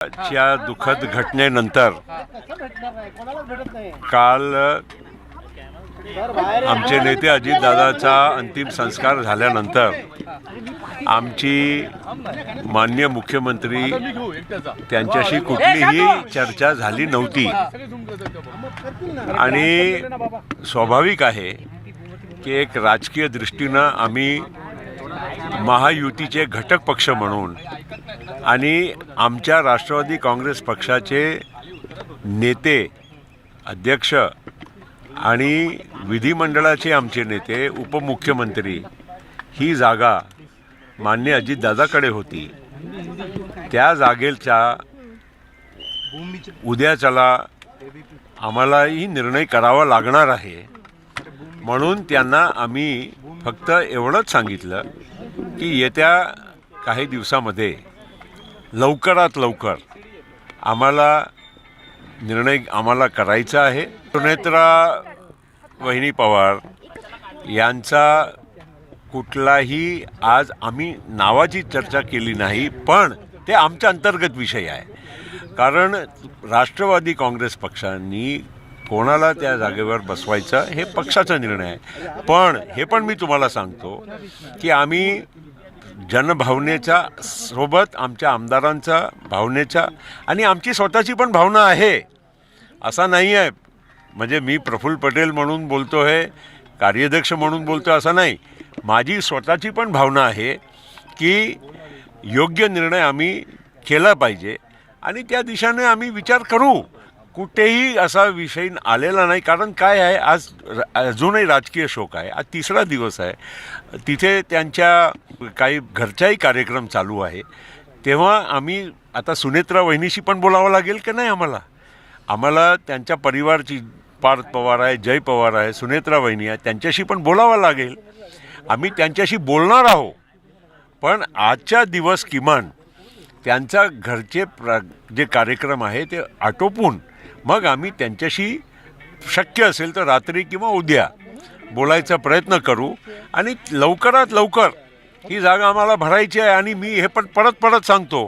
च्या दुःखद घटनेनंतर काल आमचे नेते अजितदादाचा अंतिम संस्कार झाल्यानंतर आमची माननीय मुख्यमंत्री त्यांच्याशी कुठलीही चर्चा झाली नव्हती आणि स्वाभाविक आहे की एक राजकीय दृष्टीनं आम्ही महायुतीचे घटक पक्ष म्हणून आणि आमच्या राष्ट्रवादी काँग्रेस पक्षाचे नेते अध्यक्ष आणि विधिमंडळाचे आमचे नेते उपमुख्यमंत्री ही जागा माननीय अजितदादाकडे होती। त्या जागेचा उद्याच्याला आम्हालाही निर्णय करावा लागणार आहे, म्हणून त्यांना आम्ही फक्त एवढंच सांगितलं की येत्या काही दिवसामध्ये लवकरात लवकर आम्हाला निर्णय करायचा आहे। सुनेत्रा वहिनी पवार यांचा कुठलाही आज आम्ही नावाची चर्चा केली नाही, पण ते आमच्या अंतर्गत विषय आहे। कारण राष्ट्रवादी काँग्रेस पक्षांनी कोणाला त्या जागेवर बसवायचं हे पक्षाचा निर्णय आहे। पण हे पण मी तुम्हाला सांगतो की आम्ही जनभावनेच्या सोबत आमच्या आमदारांचा भावनेच्या आणि आमची स्वतःची पण भावना आहे, असा नाही आहे म्हणजे मी प्रफुल्ल पटेल म्हणून बोलतो आहे, कार्याध्यक्ष म्हणून बोलतो असं नाही। माझी स्वतःची पण भावना आहे की योग्य निर्णय आम्ही केला पाहिजे आणि त्या दिशेने आम्ही विचार करू। कुठेही असा विषय आलेला नाही, कारण काय आहे आज अजूनही राजकीय शोक आहे। आज तिसरा दिवस आहे, तिथे त्यांच्या काही घरच्याही कार्यक्रम चालू आहे, तेव्हा आम्ही आता सुनेत्रा वहिनीशी पण बोलावं लागेल की नाही आम्हाला त्यांच्या परिवारची पार्थ पवार आहे, जय पवार आहे, सुनेत्रा वहिनी आहे, त्यांच्याशी पण बोलावं लागेल। आम्ही त्यांच्याशी बोलणार आहोत, पण आजच्या दिवस किमान त्यांचा घरचे जे कार्यक्रम आहे ते आटोपून मग आम्ही त्यांच्याशी शक्य असेल तर रात्री किंवा उद्या बोलायचा प्रयत्न करू आणि लवकरात लवकर ही जागा आम्हाला भरायची आहे। आणि मी हे पण परत सांगतो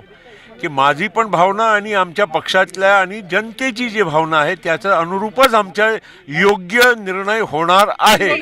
की माझी पण भावना आणि आमच्या पक्षातल्या आणि जनतेची जी भावना आहे त्याच्या अनुरूपच आमच्या योग्य निर्णय होणार आहे।